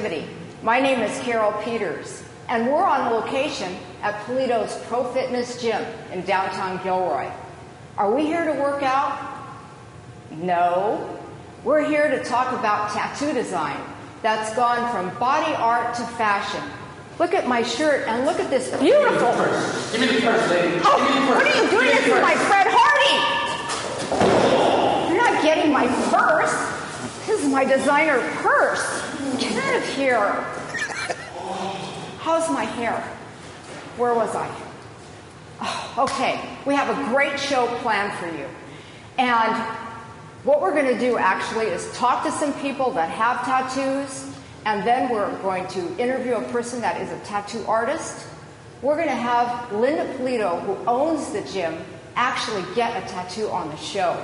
activity. My name is Carol Peters, and we're on location at Pulido's Pro Fitness Gym in downtown Gilroy. Are we here to work out? No. We're here to talk about tattoo design that's gone from body art to fashion. Look at my shirt and look at this beautiful... Give me the purse, lady. Oh, what are you doing? This is my Fred Hardy! You're not getting my purse. This is my designer purse. Get out of here. How's my hair? Where was I? Oh, okay, we have a great show planned for you. And what we're going to do actually is talk to some people that have tattoos, and then we're going to interview a person that is a tattoo artist. We're going to have Linda Pulido, who owns the gym, actually get a tattoo on the show.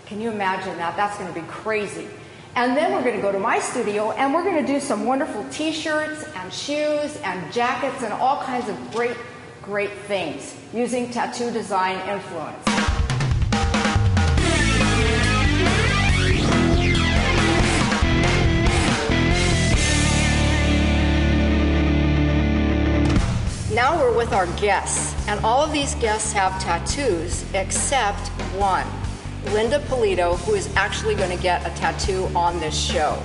Can you imagine that? That's going to be crazy. And then we're going to go to my studio and we're going to do some wonderful t-shirts and shoes and jackets and all kinds of great, great things using tattoo design influence. Now we're with our guests, and all of these guests have tattoos except one, Linda Pulido, who is actually going to get a tattoo on this show.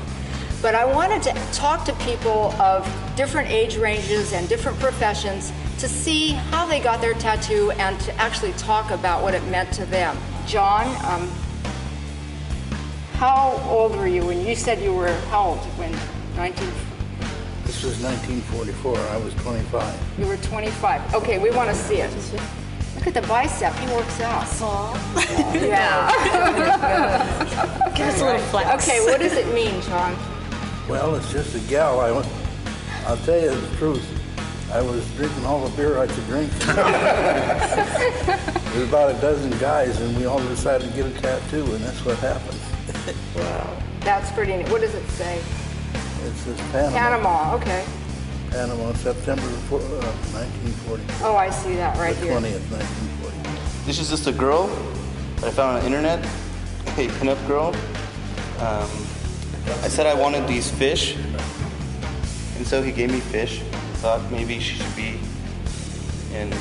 But I wanted to talk to people of different age ranges and different professions to see how they got their tattoo and to actually talk about what it meant to them. John, how old were you when you said you were, how old? When 19... This was 1944. I was 25. You were 25. Okay, we want to see it. Look at the bicep. He works out. Yeah. Give us a little flex. Okay, what does it mean, John? Well, it's just a gal. I'll tell you the truth. I was drinking all the beer I could drink. There was about a dozen guys, and we all decided to get a tattoo, and that's what happened. Wow. That's pretty neat. What does it say? It says Panama. Panama, okay. Panama, September 1940. Oh, I see that right here. 20th, 1940. This is just a girl that I found on the internet, a pinup girl. I said I wanted these fish, and so he gave me fish. I thought maybe she should be in a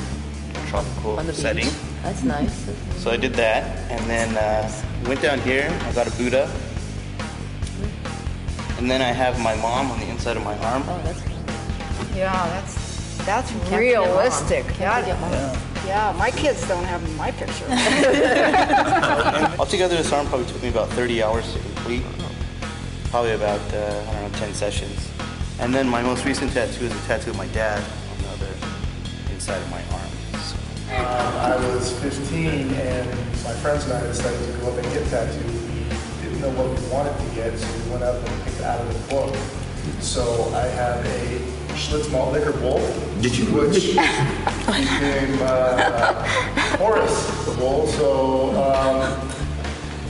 tropical setting. Beach. That's nice. So I did that, and then went down here. I got a Buddha. And then I have my mom on the inside of my arm. Oh, that's cool. Yeah, that's realistic. Yeah, my kids don't have my picture. And altogether, this arm probably took me about 30 hours to complete. Probably about, 10 sessions. And then my most recent tattoo is a tattoo of my dad on the other inside of my arm. So. I was 15 and my friends and I decided to go up and get tattooed. We didn't know what we wanted to get, so we went up and picked out of the book. So I have a Schlitz malt liquor bowl. Did you? Which became Horace the bowl. So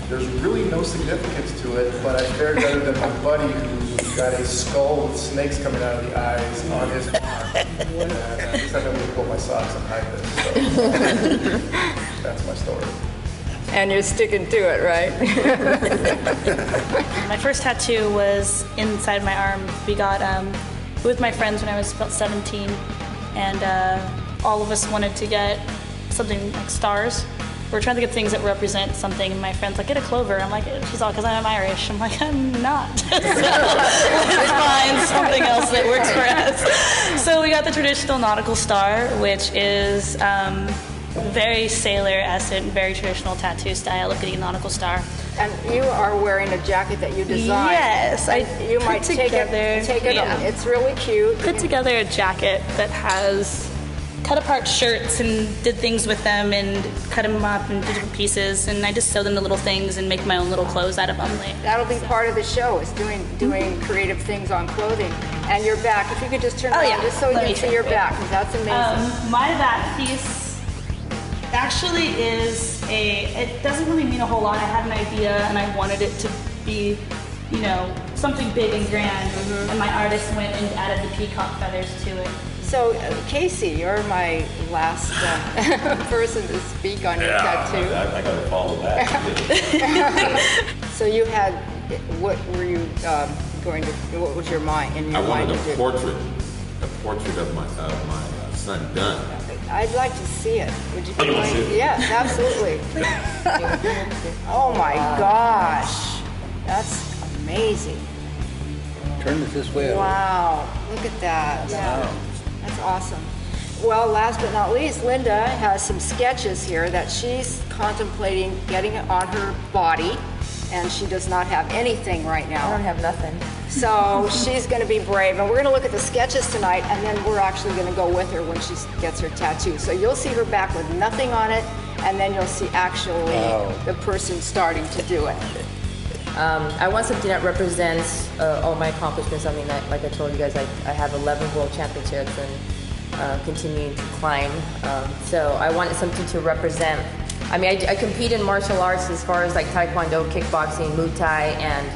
there's really no significance to it, but I fared better than my buddy who got a skull with snakes coming out of the eyes on his arm. And I just had to pull my socks and hide this. So that's my story. And you're sticking to it, right? My first tattoo was inside my arm. We got with my friends when I was about 17, and all of us wanted to get something like stars. We're trying to get things that represent something, and my friend's like, get a clover. I'm like, she's all, because I'm Irish. I'm like, I'm not. So let's find something else that works for us. So we got the traditional nautical star, which is very sailor-esque, very traditional tattoo style of getting a nautical star. And you are wearing a jacket that you designed. Yes, You might take it. Yeah. It's really cute. Put together a jacket that has cut apart shirts and did things with them and cut them up into different pieces, and I just sew them to little things and make my own little clothes out of them. That'll be part of the show, is doing creative things on clothing. And your back, if you could just turn around just so you can see your back, because that's amazing. My back piece actually is it doesn't really mean a whole lot. I had an idea and I wanted it to be, something big and grand, and my artist went and added the peacock feathers to it. So, Casey, you're my last person to speak on your tattoo. I got to follow that. So you had, what were you going to? What was your mind in your I mind wanted to a do? portrait of my son done. I'd like to see it. Would you be You wanna willing? see it? Yes, absolutely. Oh my gosh, that's amazing! Turn it this way. Wow, look at that. Wow. That's awesome. Well, last but not least, Linda has some sketches here that she's contemplating getting on her body, and she does not have anything right now. I don't have nothing. So she's going to be brave, and we're going to look at the sketches tonight, and then we're actually going to go with her when she gets her tattoo. So you'll see her back with nothing on it, and then you'll see actually the person starting to do it. I want something that represents all my accomplishments. I mean, like I told you guys, I have 11 world championships and continuing to climb. So I wanted something to represent. I mean, I compete in martial arts as far as like Taekwondo, kickboxing, Muay Thai, and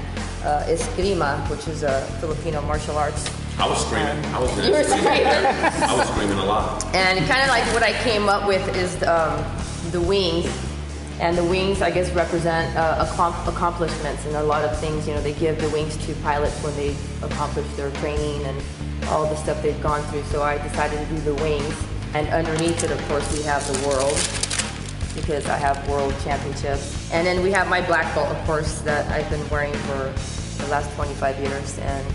Eskrima, which is a Filipino martial arts. I was screaming. You were screaming. I was screaming a lot. And kind of like what I came up with is the wings. And the wings, I guess, represent accomplishments and a lot of things. You know, they give the wings to pilots when they accomplish their training and all the stuff they've gone through. So I decided to do the wings. And underneath it, of course, we have the world, because I have world championships. And then we have my black belt, of course, that I've been wearing for the last 25 years, and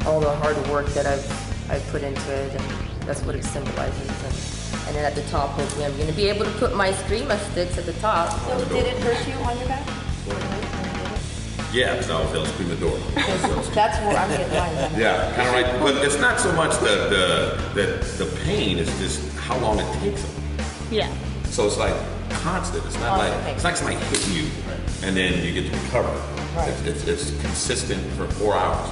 all the hard work that I've put into it, and that's what it symbolizes. And then at the top, hopefully, I'm going to be able to put my Screama sticks at the top. So did it hurt you on your back? Yeah, because I was able to scream the door. That's where I'm getting mine. Yeah, kind of right. But it's not so much the pain; it's just how long it takes them. Yeah. So it's like constant. It's not like somebody hitting you and then you get to recover. Right. It's consistent for 4 hours.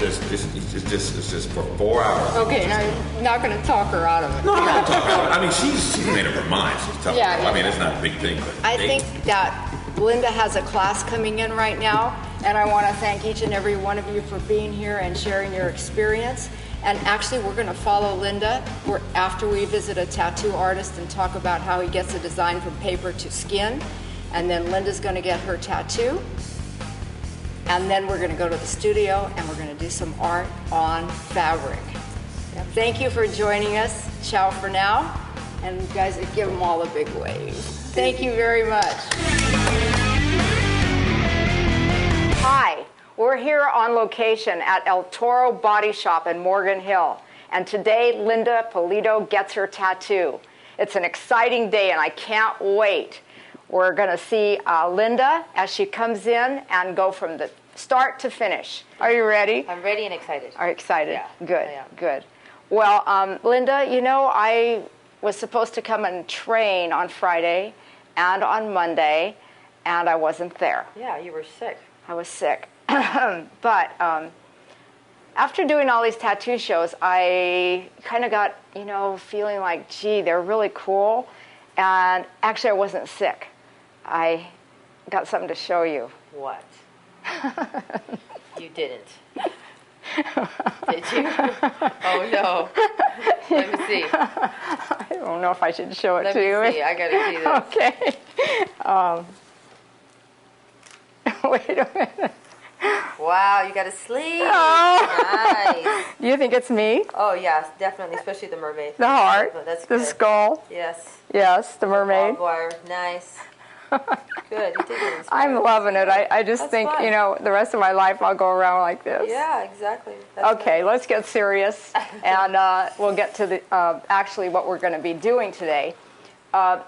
It's just for 4 hours. Okay, now you're not going to talk her out of it. No, I'm not talking about it. I mean, she's made up her mind. She's tough. Yeah, yeah. I mean, it's not a big thing. But I think that Linda has a class coming in right now, and I want to thank each and every one of you for being here and sharing your experience. And actually, we're going to follow Linda after we visit a tattoo artist and talk about how he gets a design from paper to skin. And then Linda's going to get her tattoo. And then we're going to go to the studio and we're going to do some art on fabric. Thank you for joining us. Ciao for now. And you guys, give them all a big wave. Thank you very much. Hi, we're here on location at El Toro Body Shop in Morgan Hill. And today, Linda Pulido gets her tattoo. It's an exciting day and I can't wait. We're going to see Linda as she comes in and go from the start to finish. Are you ready? I'm ready and excited. Are you excited? Yeah. Good, I am. good. Well, Linda, you know, I was supposed to come and train on Friday and on Monday, and I wasn't there. Yeah, you were sick. I was sick. But after doing all these tattoo shows, I kind of got, you know, feeling like, gee, they're really cool. And actually, I wasn't sick. I got something to show you. What? You didn't. Did you? Oh, no. Let me see. I don't know if I should show it Let to me you. see. I got to see this. Okay. Wait a minute. Wow, you got a sleeve. Oh. Nice. Do you think it's me? Oh, yes, definitely, especially the mermaid. The heart, That's the good. skull. Yes. Yes, the mermaid. Barbed wire. Nice. Good. You did get inspired. I'm loving it. I just That's think, fun. you know, the rest of my life I'll go around like this. Yeah, exactly. That's Okay, nice. let's get serious, and we'll get to the actually what we're going to be doing today.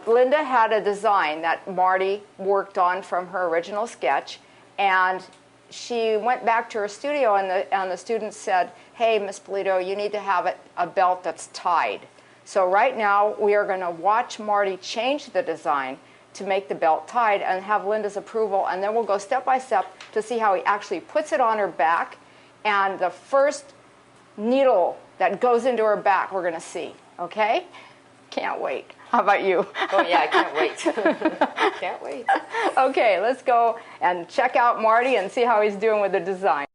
Linda had a design that Marty worked on from her original sketch, and she went back to her studio, and the students said, hey, Miss Pulido, you need to have a belt that's tied. So right now, we are going to watch Marty change the design to make the belt tied and have Linda's approval, and then we'll go step by step to see how he actually puts it on her back, and the first needle that goes into her back we're going to see, okay? Can't wait. How about you? Oh, yeah, I can't wait. Can't wait. Okay, let's go and check out Marty and see how he's doing with the design.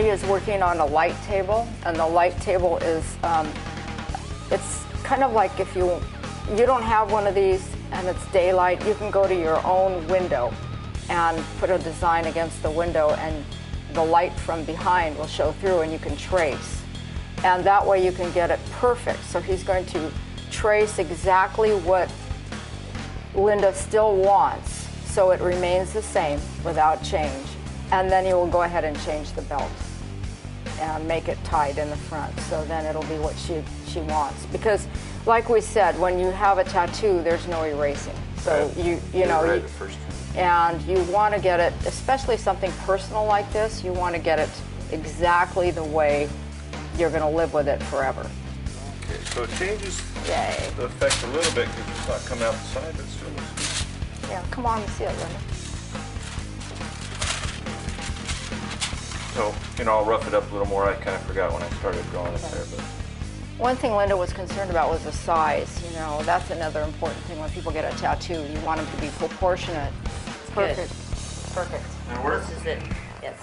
Marty is working on a light table, and the light table is, it's kind of like if you don't have one of these and it's daylight, you can go to your own window and put a design against the window, and the light from behind will show through and you can trace. And that way you can get it perfect. So he's going to trace exactly what Linda still wants, so it remains the same without change. And then he will go ahead and change the belt and make it tied in the front. So then it'll be what she wants. Because like we said, when you have a tattoo, there's no erasing. So and you want to get it, especially something personal like this, you want to get it exactly the way you're going to live with it forever. Okay, so it changes Yay. the effect a little bit because it's not coming out the side, but it still looks good. Yeah, come on and see it, Linda. So, I'll rough it up a little more. I kind of forgot when I started drawing it there, but One thing Linda was concerned about was the size. That's another important thing when people get a tattoo. You want them to be proportionate. Perfect. Perfect. that works. This is it. Yes.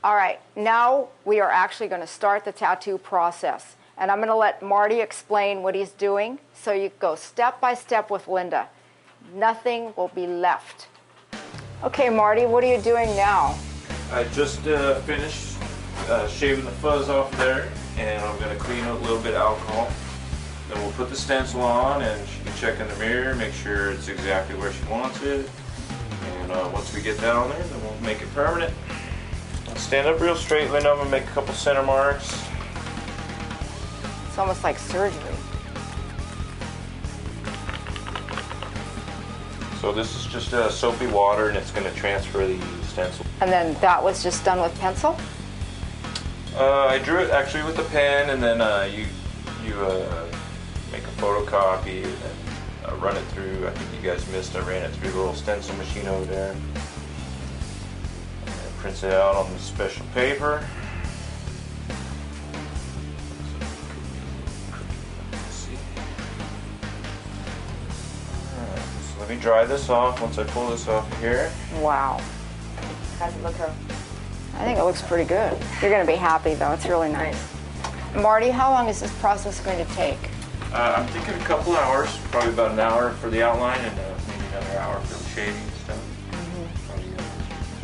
All right, now we are actually going to start the tattoo process. And I'm going to let Marty explain what he's doing. So you go step by step with Linda. Nothing will be left. Okay, Marty, what are you doing now? I just finished shaving the fuzz off there, and I'm going to clean it a little bit of alcohol. Then we'll put the stencil on, and she can check in the mirror, make sure it's exactly where she wants it. And once we get that on there, then we'll make it permanent. Stand up real straight, Linda. I'm going to make a couple center marks. It's almost like surgery. So this is just soapy water, and it's going to transfer the stencil. And then that was just done with pencil? I drew it actually with a pen, and then you make a photocopy and then run it through. I think you guys missed. I ran it through the little stencil machine over there. And it prints it out on the special paper. Let's see. Alright, so let me dry this off. Once I pull this off of here. Wow. How's it look? I think it looks pretty good. You're going to be happy, though. It's really nice. Marty, how long is this process going to take? I'm thinking a couple hours, probably about an hour for the outline and maybe another hour for the shading and stuff. Probably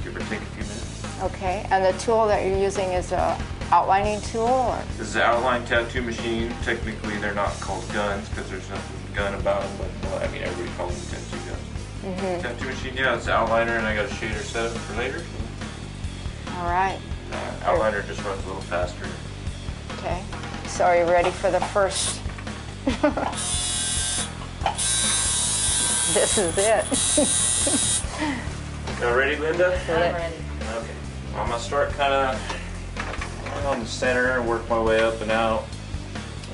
give or take a few minutes. Okay, and the tool that you're using is a outlining tool? Or? This is an outline tattoo machine. Technically, they're not called guns because there's nothing gun about them, but everybody calls them tattoo guns. Tattoo machine, yeah, it's an outliner, and I got a shader set up for later. All right. Outliner just runs a little faster. Okay, so are you ready for the first? This is it. Y'all ready, Linda? I'm ready. Okay. I'm gonna start kind of on the center and work my way up and out.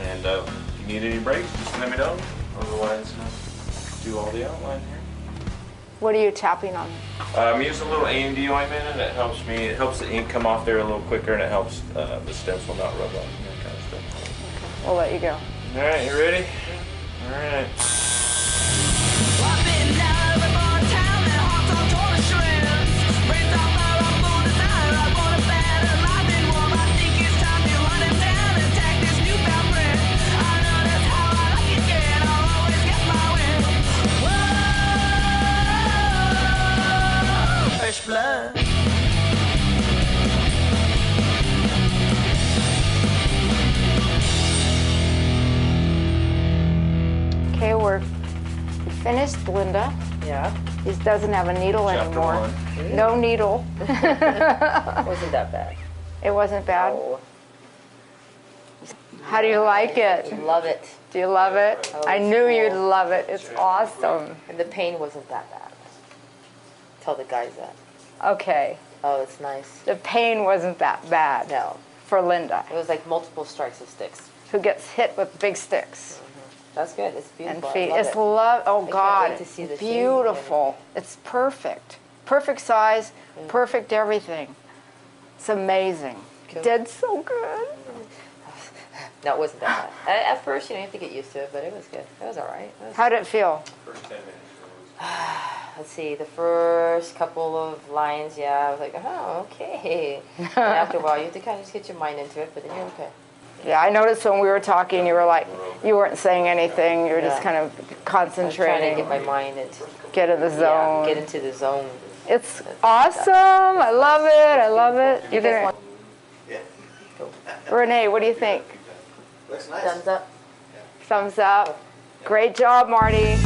And if you need any breaks, just let me know. Otherwise, do all the outline here. What are you tapping on? I'm using a little A&D ointment, and it helps the ink come off there a little quicker, and it helps the stencil not rub off and that kind of stuff. Okay, we'll let you go. All right, you ready? All right. Blood. Okay, we're finished, Linda. Yeah. He doesn't have a needle Chapter anymore. 1. No needle. Wasn't that bad? It wasn't bad. Oh, How do you like it? love it. Do you love it? Oh, I it's knew cool. you'd love it. It's awesome. And the pain wasn't that bad. Tell the guys that. Okay, Oh, it's nice. the pain wasn't that bad No. for Linda, It was like multiple strikes of sticks. who gets hit with big sticks That's good. It's and beautiful. feet. I love It's it. oh can't God, wait to see the it's shading and beautiful. It's perfect. Perfect size, perfect everything. It's amazing. Cool. Did so good. No, it wasn't that bad. At first, you have to get used to it, but it was good. It was all right. How did it feel? First 10 minutes. let's see, the first couple of lines, I was like, oh, okay. And after a while, you have to kind of just get your mind into it, but then you're okay. Yeah, I noticed when we were talking, you were like, you weren't saying anything. You were just kind of concentrating. I'm trying to get my mind into. Get in the zone. Get into the zone. It's awesome. I love it. I love it. You guys Renee, what do you think? Looks nice. Thumbs up. Thumbs up. Great job, Marty.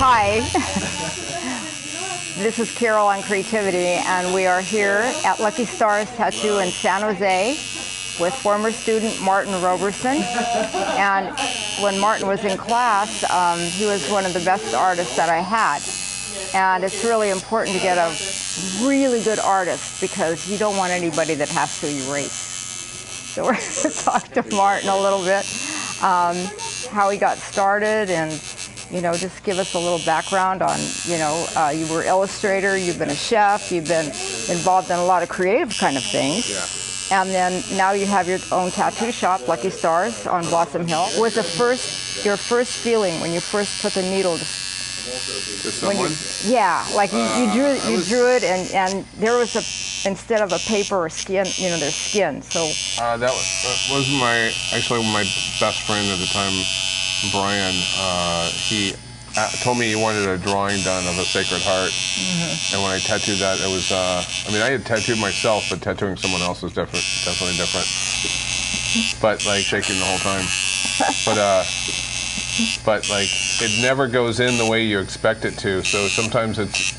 Hi, this is Carol on Creativity, and we are here at Lucky Stars Tattoo in San Jose with former student Martin Roberson. And when Martin was in class, he was one of the best artists that I had. And it's really important to get a really good artist because you don't want anybody that has to erase. So we're going to talk to Martin a little bit, how he got started, and just give us a little background on, you were illustrator, you've been a chef, you've been involved in a lot of creative kind of things. Yeah. And then now you have your own tattoo shop, Lucky Stars, on Blossom Hill. What was your first feeling when you first put the needle To someone? You drew it, and there was instead of a paper or skin, there's skin. So that was my best friend at the time, Brian. He told me he wanted a drawing done of a Sacred Heart, and when I tattooed that, it was. I had tattooed myself, but tattooing someone else was definitely different. But like shaking the whole time. But like it never goes in the way you expect it to. So sometimes it's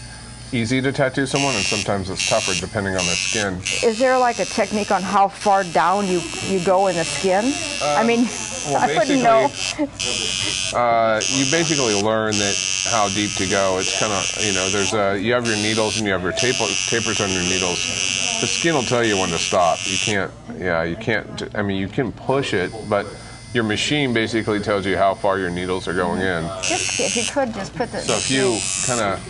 easy to tattoo someone, and sometimes it's tougher depending on their skin. Is there like a technique on how far down you go in the skin? I wouldn't know. You basically learn that how deep to go. It's kind of, there's you have your needles and you have your tapers on your needles. The skin will tell you when to stop. You can't, you can push it, but your machine basically tells you how far your needles are going in. Just, if you could, just put the... So if you kind of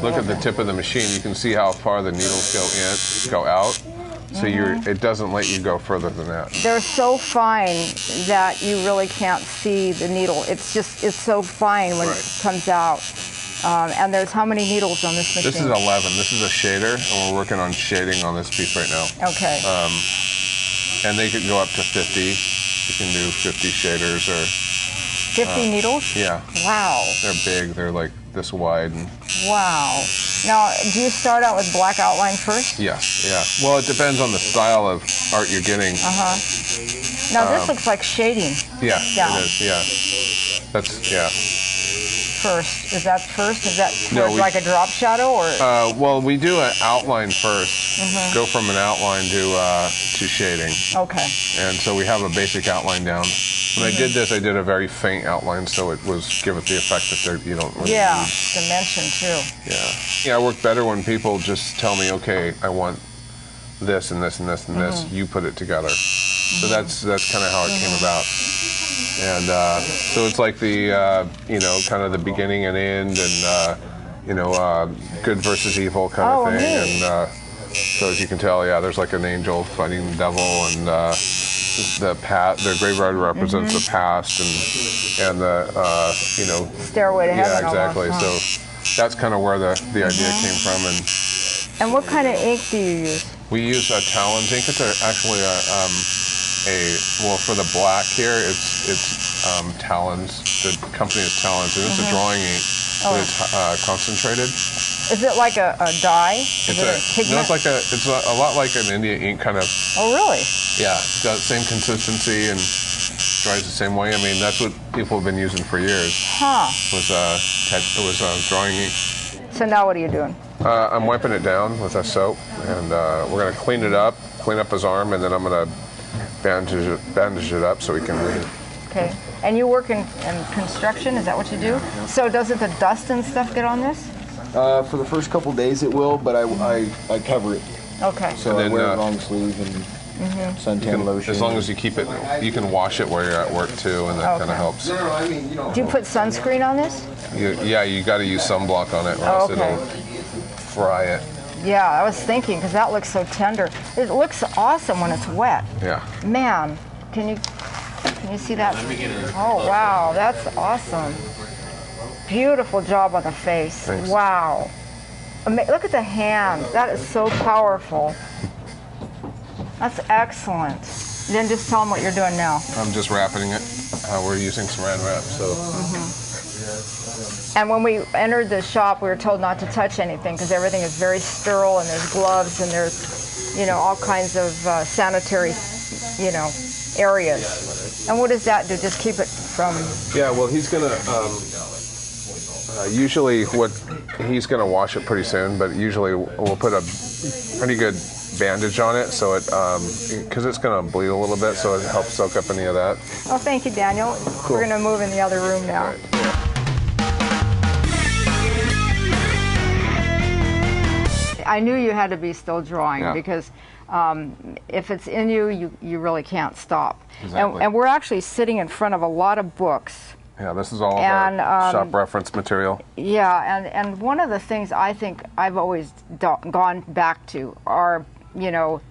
look at the tip of the machine, you can see how far the needles go out. So it doesn't let you go further than that. They're so fine that you really can't see the needle. It's so fine when it comes out. And there's how many needles on this machine? This is 11. This is a shader, and we're working on shading on this piece right now. Okay. And they could go up to 50. You can do 50 shaders or... 50 needles? Yeah. Wow. They're big. They're like this wide. Wow. Now, do you start out with black outline first? Yeah. Well, it depends on the style of art you're getting. Now, this looks like shading. Yeah, down. it is. Yeah. First. Is that first? Is that like a drop shadow? Or? Well, we do an outline first. Go from an outline to shading. Okay. And so we have a basic outline down. When I did this, I did a very faint outline, so it was give it the effect that you don't really need. Dimension too. Yeah, I work better when people just tell me, okay, I want this and this and this and this. You put it together. So that's kind of how it came about. And so it's like the kind of the beginning and end, and good versus evil kind of thing. Neat. And so as you can tell, there's like an angel fighting the devil, and the graveyard represents the past, and the Stairway to Heaven. Yeah, exactly. Almost, So that's kind of where the idea came from. And what kind of ink do you use? We use a Talons ink. It's actually for the black here, it's Talons. The company is Talons, and it's a drawing ink, but it's concentrated. Is it like a dye? It's a lot like an India ink kind of. Oh, really? Yeah, it's got the same consistency and dries the same way. That's what people have been using for years. It was drawing ink. So now what are you doing? I'm wiping it down with a soap, and we're going to clean up his arm, and then I'm going to bandage it up so we can read. Okay. And you work in construction, is that what you do? So doesn't the dust and stuff get on this? For the first couple days it will, but I cover it. Okay. So I wear a long sleeve and suntan lotion. As long as you keep it, you can wash it while you're at work too, and that kind of helps. Do you put sunscreen on this? You got to use sunblock on it, or else it'll fry it. Yeah, I was thinking, because that looks so tender. It looks awesome when it's wet. Yeah. Man, can you see that? Oh, wow, that's awesome. Beautiful job on the face. Thanks. Wow. Look at the hand. That is so powerful. That's excellent. Then just tell them what you're doing now. I'm just wrapping it. We're using saran wrap, so. And when we entered the shop, we were told not to touch anything because everything is very sterile, and there's gloves, and there's, all kinds of sanitary, areas. And what does that do? Just keep it from... Yeah, well, he's going to... usually he's going to wash it pretty soon, but usually we'll put a pretty good bandage on it, so it because it's going to bleed a little bit, so it helps soak up any of that. Oh, thank you, Daniel. Cool. We're going to move in the other room now. Right. Yeah. I knew you had to be still drawing because if it's in you, you really can't stop. Exactly. And we're actually sitting in front of a lot of books. Yeah, this is all of our shop reference material. Yeah, and one of the things I think I've always gone back to are,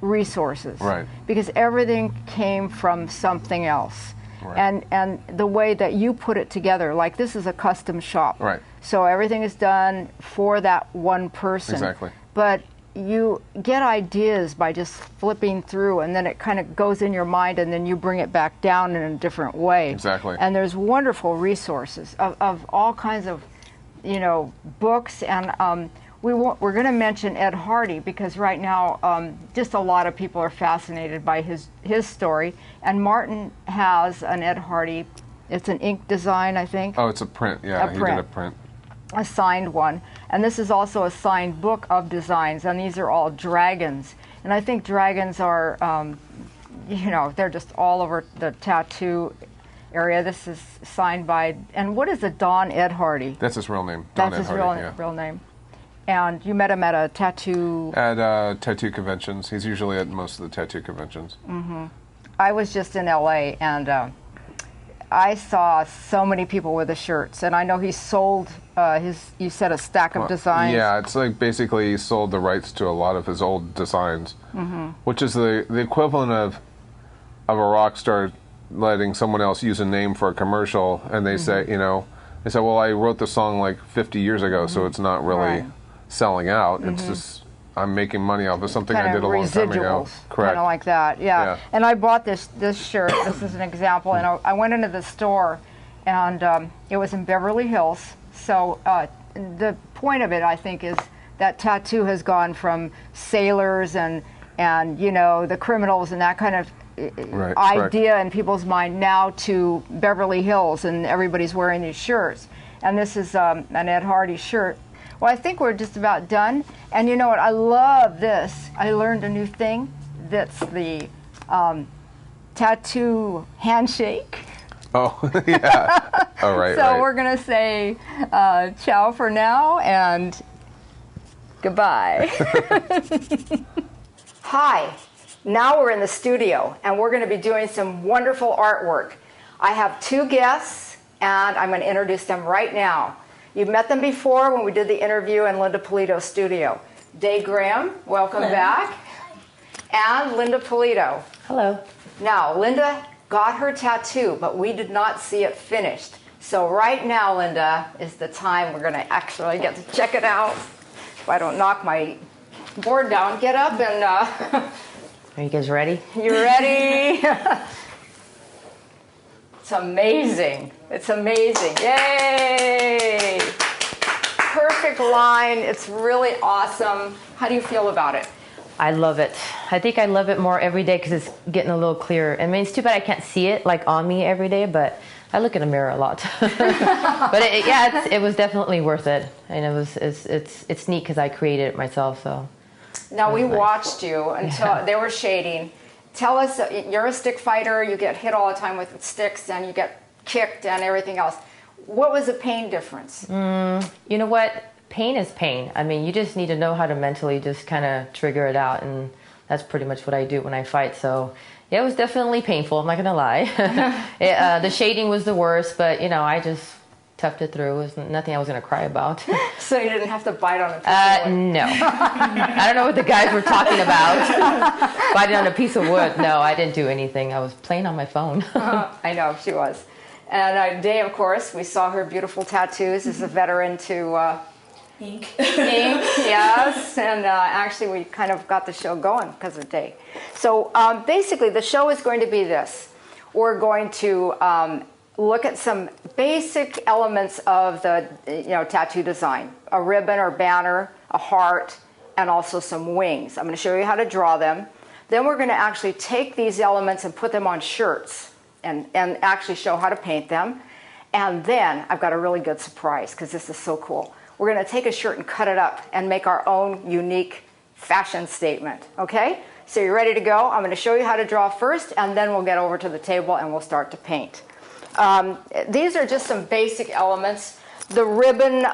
resources. Right. Because everything came from something else. Right. And the way that you put it together, like this is a custom shop. Right. So everything is done for that one person. Exactly. But you get ideas by just flipping through, and then it kind of goes in your mind, and then you bring it back down in a different way. Exactly. And there's wonderful resources of all kinds of, books. And we're going to mention Ed Hardy because right now just a lot of people are fascinated by his story. And Martin has an Ed Hardy. It's an ink design, I think. Oh, it's a print. Yeah, he did a print. A signed one. And this is also a signed book of designs, and these are all dragons. And I think dragons are, they're just all over the tattoo area. This is signed by, and what is it, Don Ed Hardy? That's his real name. Don That's Ed his Hardy, real name. And you met him at a tattoo... At tattoo conventions. He's usually at most of the tattoo conventions. Mm-hmm. I was just in L.A., and I saw so many people with the shirts, and I know he sold you said a stack of designs. Yeah, it's like basically he sold the rights to a lot of his old designs, which is the equivalent of a rock star letting someone else use a name for a commercial, and they say, they say, well, I wrote the song like 50 years ago, so it's not really selling out. It's just I'm making money off of something I did a long time ago. Correct. Kind of like that, yeah. And I bought this shirt. This is an example. And I went into the store, and it was in Beverly Hills. So the point of it, I think, is that tattoo has gone from sailors and the criminals and that kind of idea in people's mind now to Beverly Hills, and everybody's wearing these shirts. And this is an Ed Hardy shirt. Well, I think we're just about done. And you know what? I love this. I learned a new thing. That's the tattoo handshake. Oh, yeah. All right. So we're going to say ciao for now and goodbye. Hi. Now we're in the studio, and we're going to be doing some wonderful artwork. I have two guests, and I'm going to introduce them right now. You've met them before when we did the interview in Linda Pulido's studio. Dai Graham, welcome back. And Linda Pulido. Hello. Now, Linda got her tattoo, but we did not see it finished. So right now, Linda, is the time we're going to actually get to check it out. If I don't knock my board down, get up and... Are you guys ready? You ready? It's amazing. It's amazing. Yay! Perfect line. It's really awesome. How do you feel about it? I love it. I think I love it more every day because it's getting a little clearer. I mean, it's too bad I can't see it like on me every day, but I look in the mirror a lot. But it was definitely worth it, and it's neat because I created it myself. So now we watched you until they were shading. Tell us, you're a stick fighter. You get hit all the time with sticks, and you get kicked and everything else. What was the pain difference? You know what? Pain is pain. I mean, you just need to know how to mentally just kind of trigger it out, and that's pretty much what I do when I fight. So yeah, it was definitely painful. I'm not gonna lie. The shading was the worst, but I just toughed it through. It was nothing I was going to cry about. So you didn't have to bite on a piece of wood? No. I don't know what the guys were talking about. Biting on a piece of wood. No, I didn't do anything. I was playing on my phone. I know, she was. And Day, of course, we saw her beautiful tattoos as a veteran to Ink. Yes. And actually, we kind of got the show going because of Day. So basically, the show is going to be this. We're going to look at some basic elements of the tattoo design. A ribbon or banner, a heart, and also some wings. I'm going to show you how to draw them. Then we're going to actually take these elements and put them on shirts and actually show how to paint them. And then I've got a really good surprise because this is so cool. We're going to take a shirt and cut it up and make our own unique fashion statement. Okay? So you're ready to go? I'm going to show you how to draw first, and then we'll get over to the table and we'll start to paint. These are just some basic elements. The ribbon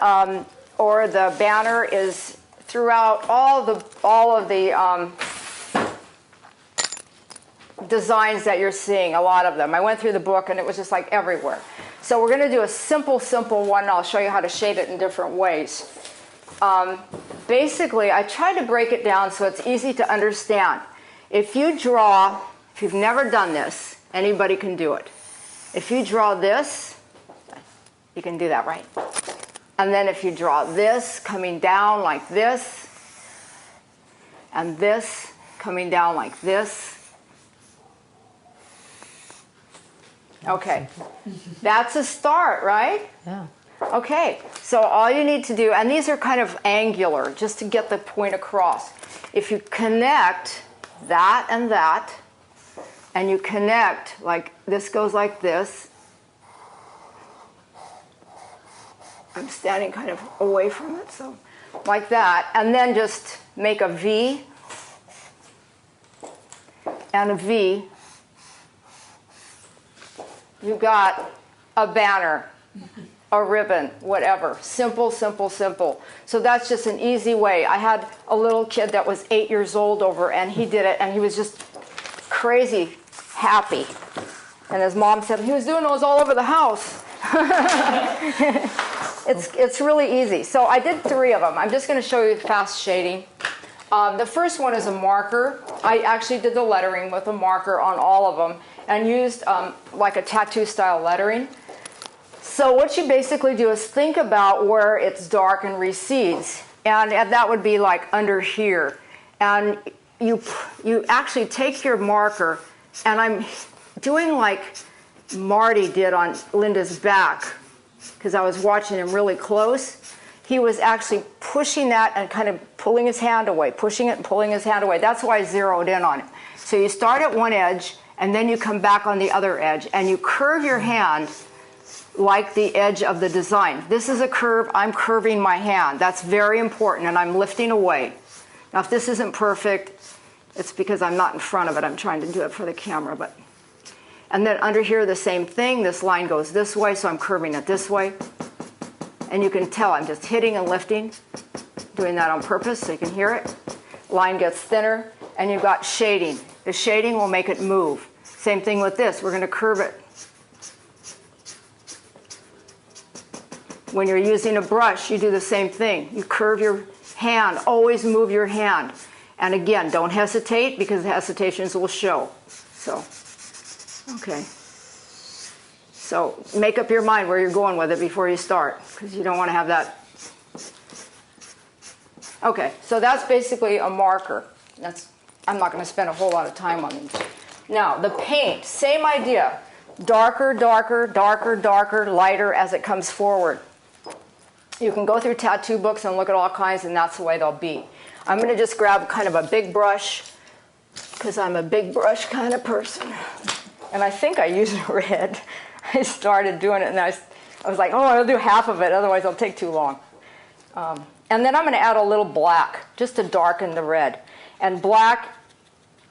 or the banner is throughout all of the designs that you're seeing, a lot of them. I went through the book and it was just like everywhere. So we're going to do a simple one. I'll show you how to shade it in different ways. Basically, I tried to break it down so it's easy to understand. If you've never done this, anybody can do it. If you draw this, you can do that right. And then if you draw this coming down like this, and this coming down like this. Okay, that's a start, right? Yeah. Okay, so all you need to do, and these are kind of angular, just to get the point across. If you connect that, and you connect, like this goes like this. I'm standing kind of away from it, so like that. And then just make a V and a V. You got a banner, a ribbon, whatever. Simple, simple, simple. So that's just an easy way. I had a little kid that was 8 years old over, and he did it, and he was just crazy happy. And his mom said he was doing those all over the house. It's really easy. So I did 3 of them. I'm just going to show you fast shading. The first one is a marker. I actually did the lettering with a marker on all of them and used like a tattoo style lettering. So what you basically do is think about where it's dark and recedes. And that would be like under here. And you actually take your marker, and I'm doing like Marty did on Linda's back, because I was watching him really close. He was actually pushing that and kind of pulling his hand away, pushing it and pulling his hand away. That's why I zeroed in on it. So you start at one edge, and then you come back on the other edge, and you curve your hand like the edge of the design. This is a curve. I'm curving my hand. That's very important, and I'm lifting away. Now, if this isn't perfect, it's because I'm not in front of it. I'm trying to do it for the camera. And then under here, the same thing. This line goes this way, so I'm curving it this way. And you can tell I'm just hitting and lifting, doing that on purpose so you can hear it. Line gets thinner, and you've got shading. The shading will make it move. Same thing with this. We're going to curve it. When you're using a brush, you do the same thing. You curve your hand. Always move your hand. And again, don't hesitate, because the hesitations will show. So, okay. So make up your mind where you're going with it before you start, because you don't want to have that. Okay, so that's basically a marker. I'm not going to spend a whole lot of time on these. Now, the paint, same idea. Darker, darker, darker, darker, lighter as it comes forward. You can go through tattoo books and look at all kinds, and that's the way they'll be. I'm going to just grab kind of a big brush, because I'm a big brush kind of person. And I think I used red. I started doing it, and I was like, oh, I'll do half of it, otherwise it'll take too long. And then I'm going to add a little black, just to darken the red. And black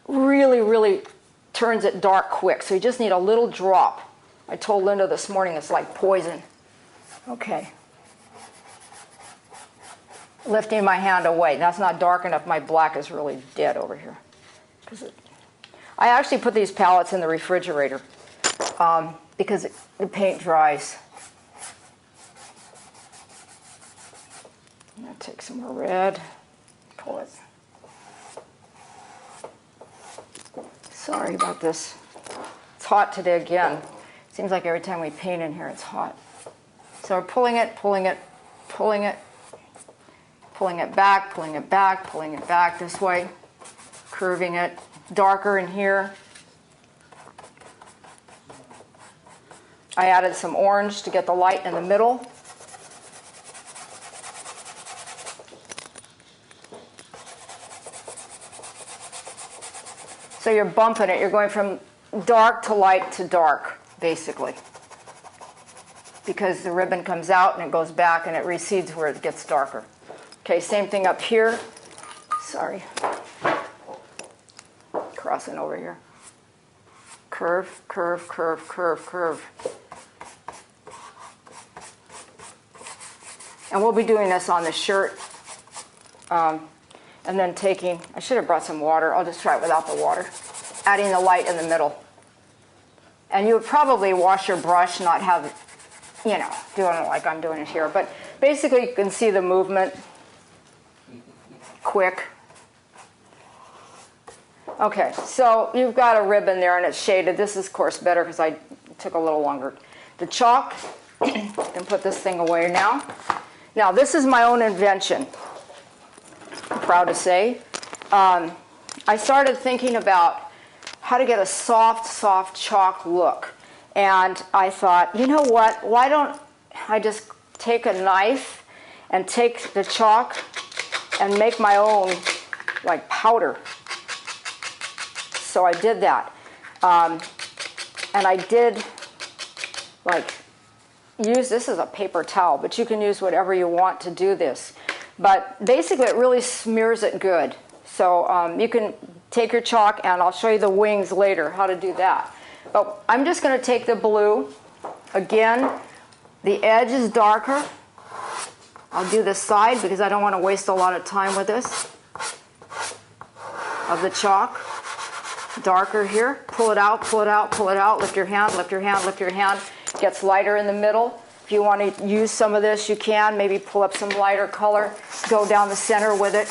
really, really turns it dark quick, so you just need a little drop. I told Linda this morning it's like poison. Okay. Lifting my hand away. That's not dark enough. My black is really dead over here. I actually put these palettes in the refrigerator because the paint dries. I'm going to take some more red, pull it. Sorry about this. It's hot today again. Seems like every time we paint in here, it's hot. So we're pulling it, pulling it, pulling it, pulling it back, pulling it back, pulling it back this way, curving it, darker in here. I added some orange to get the light in the middle. So you're bumping it. You're going from dark to light to dark, basically. Because the ribbon comes out and it goes back and it recedes where it gets darker. Okay, same thing up here. Sorry. Crossing over here. Curve, curve, curve, curve, curve. And we'll be doing this on the shirt. And then taking, I should have brought some water. I'll just try it without the water. Adding the light in the middle. And you would probably wash your brush, not have, doing it like I'm doing it here. But basically you can see the movement quick. Okay, so you've got a ribbon there and it's shaded. This is, of course, better because I took a little longer. The chalk, and put this thing away now. Now, this is my own invention. I'm proud to say. I started thinking about how to get a soft chalk look. And I thought, you know what? Why don't I just take a knife and take the chalk and make my own, like, powder. So I did that. And I did, like, use, this is a paper towel, but you can use whatever you want to do this. But basically it really smears it good. So you can take your chalk, and I'll show you the wings later, how to do that. But I'm just going to take the blue. Again, the edge is darker. I'll do the side because I don't want to waste a lot of time with this. Of the chalk. Darker here. Pull it out, pull it out, pull it out. Lift your hand, lift your hand, lift your hand. It gets lighter in the middle. If you want to use some of this, you can. Maybe pull up some lighter color. Go down the center with it.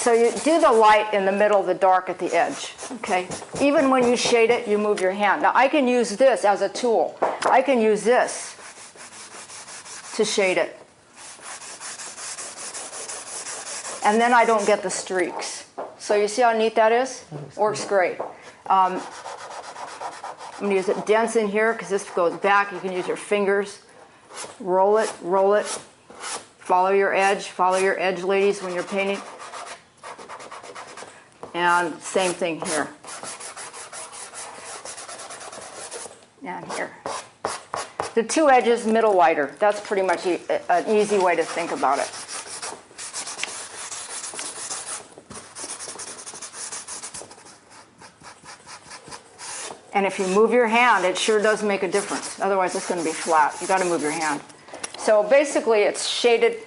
So you do the light in the middle, the dark at the edge. Okay. Even when you shade it, you move your hand. Now I can use this as a tool. I can use this to shade it. And then I don't get the streaks. So you see how neat that is? Works great. I'm going to use it dense in here because this goes back. You can use your fingers. Roll it, roll it. Follow your edge, ladies, when you're painting. And same thing here. And here. The two edges, middle lighter. That's pretty much an easy way to think about it. And if you move your hand, it sure does make a difference. Otherwise, it's going to be flat. You've got to move your hand. So basically, it's shaded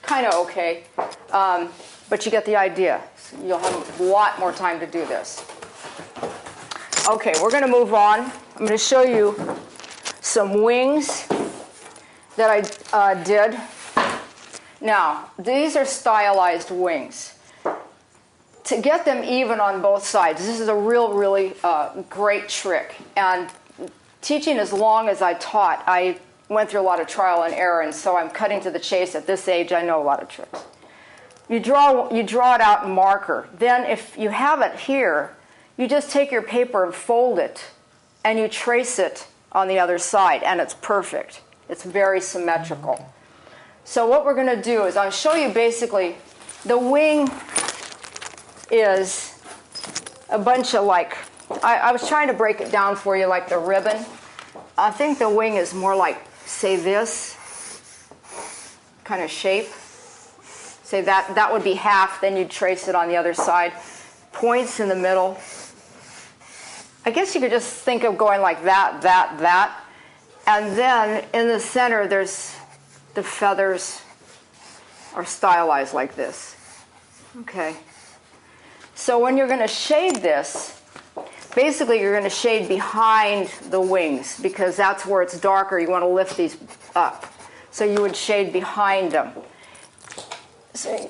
kind of okay, but you get the idea. So you'll have a lot more time to do this. Okay, we're going to move on. I'm going to show you some wings that I did. Now, these are stylized wings. To get them even on both sides, this is a really great trick. And teaching as long as I taught, I went through a lot of trial and error, and so I'm cutting to the chase. At this age, I know a lot of tricks. You draw it out in marker. Then if you have it here, you just take your paper and fold it, and you trace it on the other side, and it's perfect. It's very symmetrical. So what we're going to do is I'll show you basically the wing is a bunch of I was trying to break it down for you like the ribbon. I think the wing is more like, say, this kind of shape. Say that would be half, then you'd trace it on the other side. Points in the middle. I guess you could just think of going like that, that, that. And then in the center, there's the feathers are stylized like this. Okay. So when you're going to shade this, basically you're going to shade behind the wings because that's where it's darker. You want to lift these up. So you would shade behind them. So you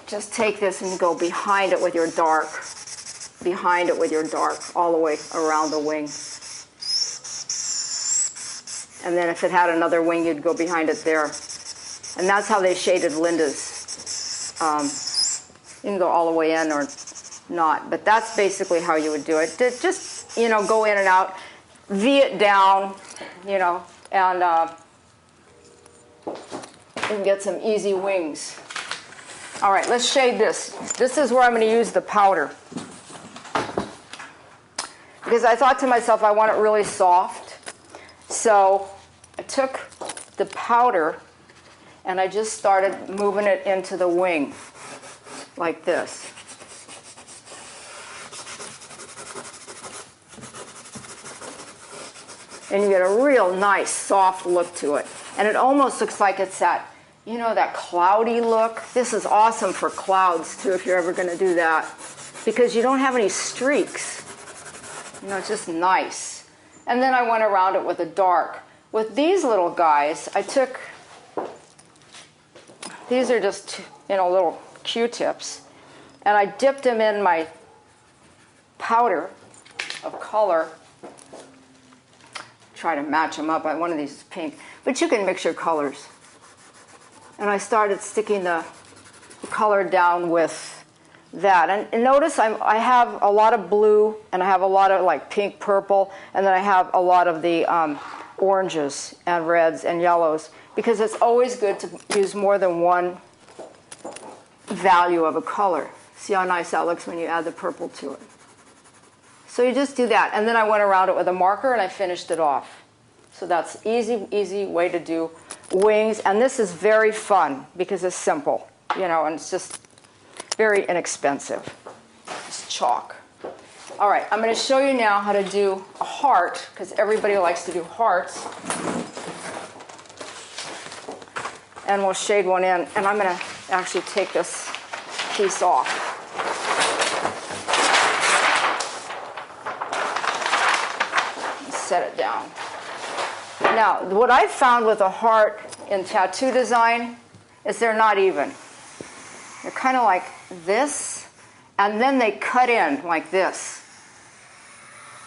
just take this and go behind it with your dark, behind it with your dark, all the way around the wing. And then if it had another wing, you'd go behind it there. And that's how they shaded Linda's. You can go all the way in or not, but that's basically how you would do it. Just, you know, go in and out, V it down, you know, and you can get some easy wings. All right, let's shade this. This is where I'm going to use the powder. Because I thought to myself, I want it really soft. So I took the powder and I just started moving it into the wing like this. And you get a real nice soft look to it. And it almost looks like it's that, you know, that cloudy look. This is awesome for clouds too if you're ever going to do that, because you don't have any streaks. You know, it's just nice. And then I went around it with a dark. With these little guys, I took, these are just, you know, little Q-tips, and I dipped them in my powder of color. Try to match them up. One of these is pink, but you can mix your colors. And I started sticking the color down with that. And notice I have a lot of blue, and I have a lot of like pink, purple, and then I have a lot of the oranges and reds and yellows, because it's always good to use more than one value of a color. See how nice that looks when you add the purple to it. So you just do that, and then I went around it with a marker and I finished it off. So that's easy way to do wings, and this is very fun because it's simple, you know, and it's just very inexpensive. It's chalk. All right, I'm going to show you now how to do a heart, because everybody likes to do hearts. And we'll shade one in, and I'm going to actually take this piece off. Set it down. Now, what I've found with a heart in tattoo design is they're not even. They're kind of like this, and then they cut in like this.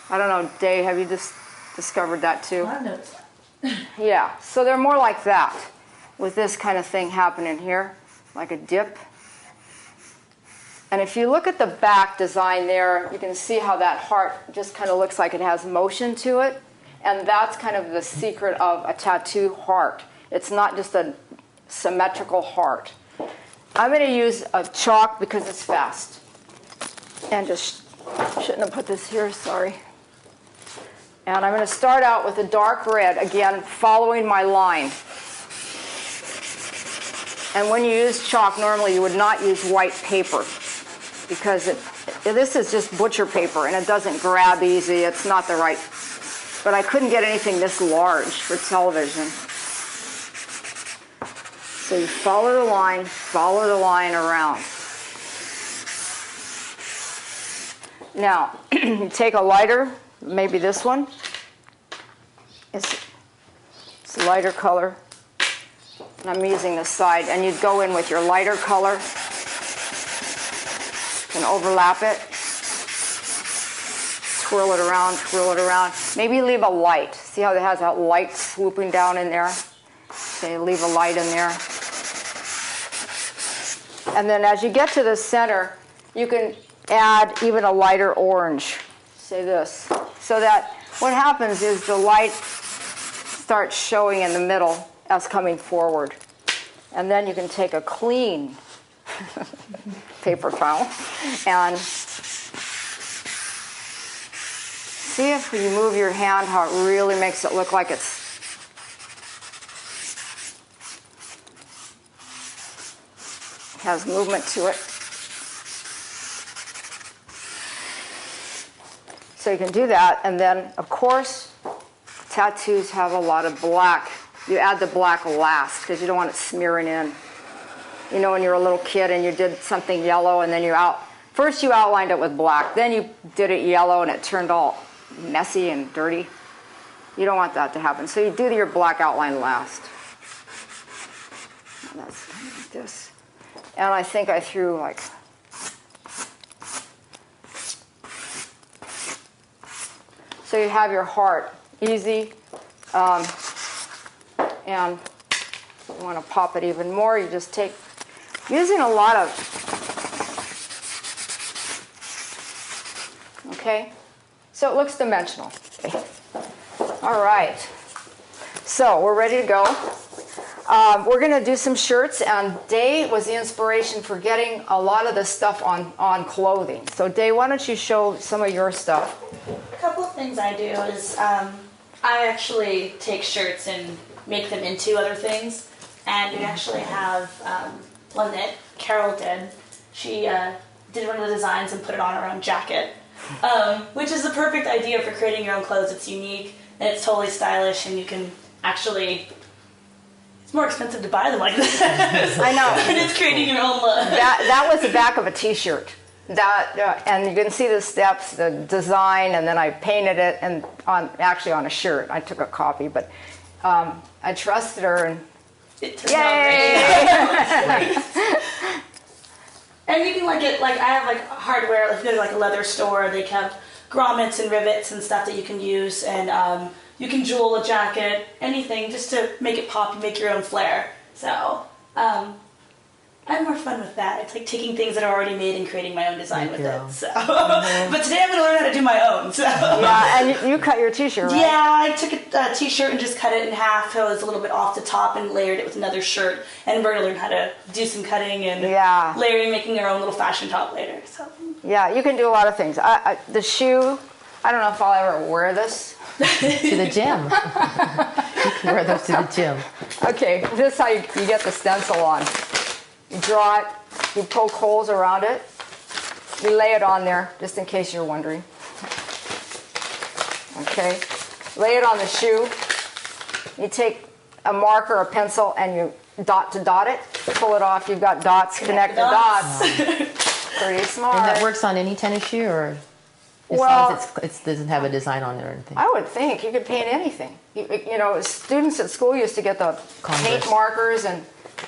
I don't know, Dave, have you just discovered that too? I noticed that. Yeah, so they're more like that, with this kind of thing happening here, like a dip. And if you look at the back design there, you can see how that heart just kind of looks like it has motion to it. And that's kind of the secret of a tattoo heart. It's not just a symmetrical heart. I'm going to use a chalk because it's fast. And just shouldn't have put this here, sorry. And I'm going to start out with a dark red, again, following my line. And when you use chalk, normally you would not use white paper, because this is just butcher paper and it doesn't grab easy. It's not the right, but I couldn't get anything this large for television. So you follow the line around. Now, you take a lighter, maybe this one. It's a lighter color. And I'm using the side, and you'd go in with your lighter color and overlap it. Twirl it around. Maybe leave a light. See how it has that light swooping down in there? Okay, leave a light in there. And then as you get to the center, you can add even a lighter orange. Say this. So that what happens is the light starts showing in the middle as coming forward. And then you can take a clean paper towel and see if you move your hand how it really makes it look like it's has movement to it. So you can do that, and then of course tattoos have a lot of black. You add the black last because you don't want it smearing in. You know, when you're a little kid and you did something yellow and then first you outlined it with black, then you did it yellow and it turned all messy and dirty. You don't want that to happen. So you do your black outline last. That's like this. And I think I threw like, so you have your heart, easy. And you want to pop it even more, you just take, using a lot of, okay? So it looks dimensional. Okay. All right. So we're ready to go. We're going to do some shirts, and Dai was the inspiration for getting a lot of this stuff on clothing. So Dai, why don't you show some of your stuff? A couple of things I do is I actually take shirts and make them into other things. And we actually have one that Carol did. She did one of the designs and put it on her own jacket, which is the perfect idea for creating your own clothes. It's unique and it's totally stylish, and you can actually, it's more expensive to buy them like this. I know. And it's creating your own look. That was the back of a t-shirt. And you can see the steps, the design, and then I painted it and actually on a shirt. I took a copy, but I trusted her, and it turned out great. And you can I have like hardware, like there's like a leather store, they have grommets and rivets and stuff that you can use, and you can jewel a jacket, anything, just to make it pop and make your own flair. So I have more fun with that. It's like taking things that are already made and creating my own design with it. So. But today I'm going to learn how to do my own. So. Yeah, and you cut your t-shirt, right? Yeah, I took a t-shirt and just cut it in half so it was a little bit off the top and layered it with another shirt. And we're going to learn how to do some cutting and layering, making our own little fashion top later. So. Yeah, you can do a lot of things. The shoe, I don't know if I'll ever wear this. To the gym. You can wear those to the gym. Okay, this is how you get the stencil on. You draw it, you poke holes around it, you lay it on there, just in case you're wondering. Okay, lay it on the shoe. You take a marker, a pencil, and you dot to dot it, pull it off, you've got dots, connect the dots. Pretty smart. And that works on any tennis shoe, or as long as it doesn't have a design on it or anything? I would think you could paint anything. You know, students at school used to get the paint markers and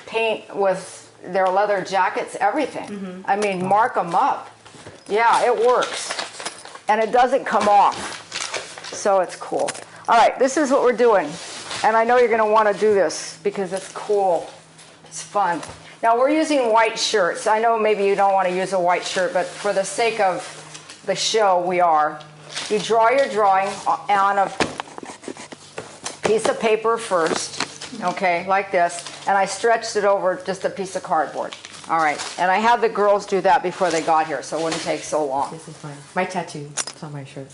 paint with their leather jackets, everything. Mm-hmm. I mean, mark them up. Yeah, it works. And it doesn't come off. So it's cool. All right, this is what we're doing. And I know you're going to want to do this because it's cool. It's fun. Now, we're using white shirts. I know maybe you don't want to use a white shirt, but for the sake of the show, we are. You draw your drawing on a piece of paper first. Okay, like this, and I stretched it over just a piece of cardboard. All right, and I had the girls do that before they got here, so it wouldn't take so long. This is fine. My tattoo, it's on my shirt.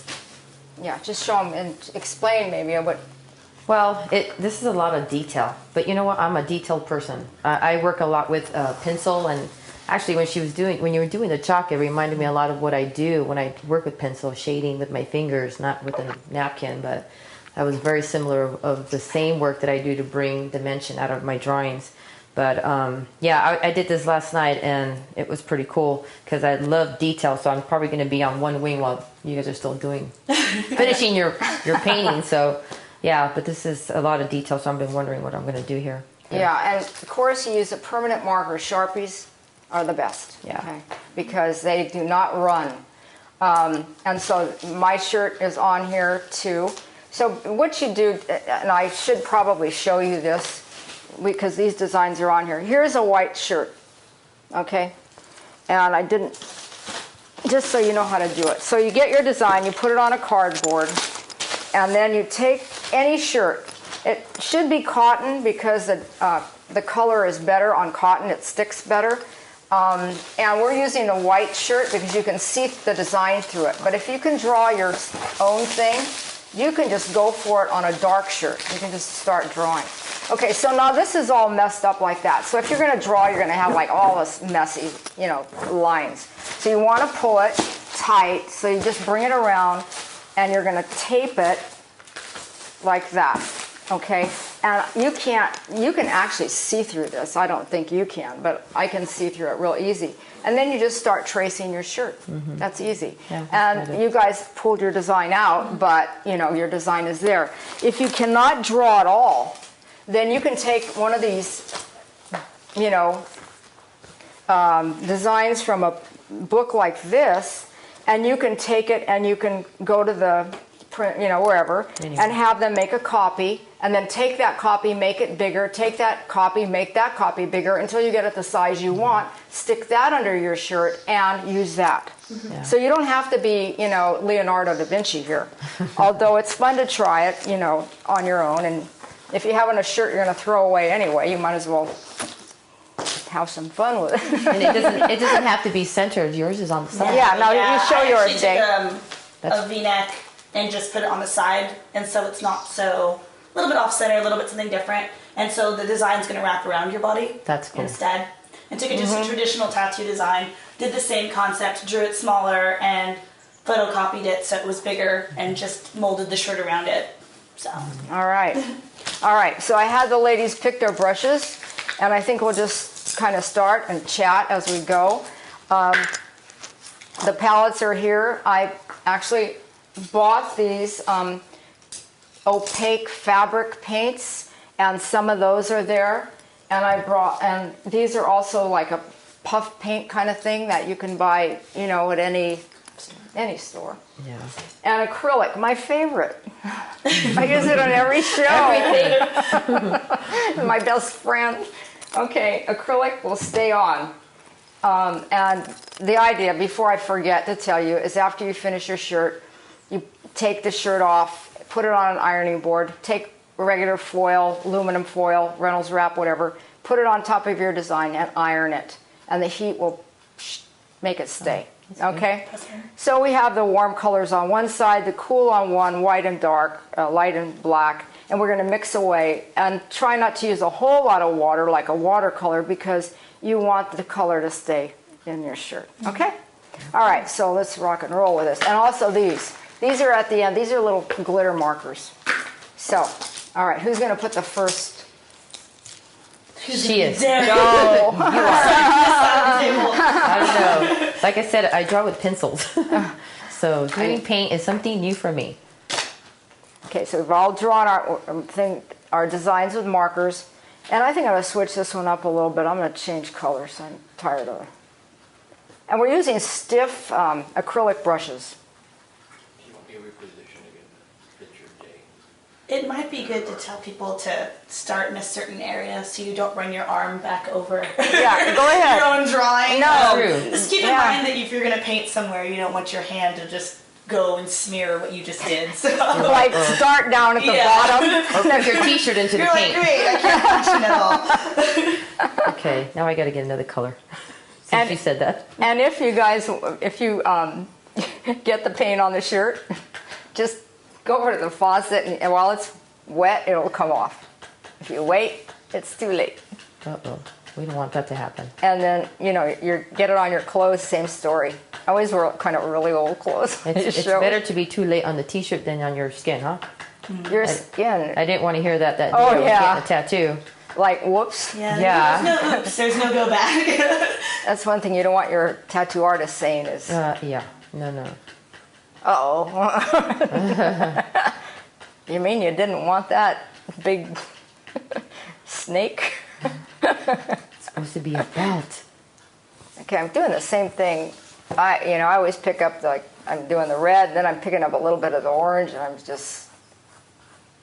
Yeah, just show them and explain maybe what. Well, this is a lot of detail, but you know what? I'm a detailed person. I work a lot with pencil, and actually, when you were doing the chalk, it reminded me a lot of what I do when I work with pencil, shading with my fingers, not with a napkin, but. That was very similar of the same work that I do to bring dimension out of my drawings. But yeah, I did this last night, and it was pretty cool because I love detail. So I'm probably going to be on one wing while you guys are still finishing your painting. So yeah, but this is a lot of detail. So I've been wondering what I'm going to do here. Yeah, and of course you use a permanent marker. Sharpies are the best. Yeah, okay, because they do not run. And so my shirt is on here too. So what you do, and I should probably show you this because these designs are on here. Here's a white shirt, okay? And I didn't, just so you know how to do it. So you get your design, you put it on a cardboard, and then you take any shirt. It should be cotton because the color is better on cotton, it sticks better. And we're using a white shirt because you can see the design through it. But if you can draw your own thing, you can just go for it on a dark shirt. You can just start drawing. Okay, so now this is all messed up like that. So if you're going to draw, you're going to have like all this messy, lines. So you want to pull it tight. So you just bring it around, and you're going to tape it like that. Okay, and you can actually see through this. I don't think you can, but I can see through it real easy. And then you just start tracing your shirt. Mm-hmm. That's easy. Yeah, and you guys pulled your design out, but your design is there. If you cannot draw at all, then you can take one of these designs from a book like this, and you can take it and you can go to the print, wherever, and have them make a copy, and then take that copy, make it bigger, take that copy, make that copy bigger until you get it the size you want, stick that under your shirt, and use that. Yeah. So you don't have to be, Leonardo da Vinci here, although it's fun to try it, on your own, and if you have on a shirt you're going to throw away anyway, you might as well have some fun with it. And it doesn't have to be centered. Yours is on the side. Yeah, now you show yours, Dave. A V-neck and just put it on the side, and so it's not so, a little bit off center, a little bit something different, and so the design's going to wrap around your body. That's cool. Instead. And took it just a traditional tattoo design, did the same concept, drew it smaller, and photocopied it so it was bigger, and just molded the shirt around it. So. All right, so I had the ladies pick their brushes, and I think we'll just kind of start and chat as we go. The palettes are here. I actually bought these opaque fabric paints, and some of those are there. And these are also like a puff paint kind of thing that you can buy, at any store. Yeah. And acrylic, my favorite. I use it on every show. Everything. My best friend. Okay, acrylic will stay on. And the idea, before I forget to tell you, is after you finish your shirt, you take the shirt off, put it on an ironing board, take regular foil, aluminum foil, Reynolds wrap, whatever, put it on top of your design and iron it. And the heat will make it stay. Okay? So we have the warm colors on one side, the cool on one, white and dark, light and black. And we're going to mix away and try not to use a whole lot of water like a watercolor because you want the color to stay in your shirt. Okay? All right, so let's rock and roll with this. And also these. These are at the end. These are little glitter markers. So, all right, who's going to put the first? She is. Go. I don't know. Like I said, I draw with pencils. So doing paint is something new for me. Okay, so we've all drawn our designs with markers. And I think I'm going to switch this one up a little bit. I'm going to change colors. I'm tired of it. And we're using stiff acrylic brushes. It might be good to tell people to start in a certain area so you don't run your arm back over yeah, go ahead. your own drawing. No. Just keep in mind that if you're going to paint somewhere, you don't want your hand to just go and smear what you just did. So. Like start down at the bottom. Or put your t-shirt into the paint. You're like, great, I can't function at all. Okay, now I got to get another color. Since you said that. And if you get the paint on the shirt, just go over to the faucet, and while it's wet, it'll come off. If you wait, it's too late. Uh-oh. We don't want that to happen. And then, you get it on your clothes, same story. I always wear kind of really old clothes. It's better to be too late on the t-shirt than on your skin, huh? Your skin. I didn't want to hear that day I was getting a tattoo. Like, whoops. Yeah. There's no oops. There's no go back. That's one thing you don't want your tattoo artist saying is... yeah. No. Uh-oh. You mean you didn't want that big snake? It's supposed to be a belt. Okay, I'm doing the same thing. I always pick up I'm doing the red, then I'm picking up a little bit of the orange, and I'm just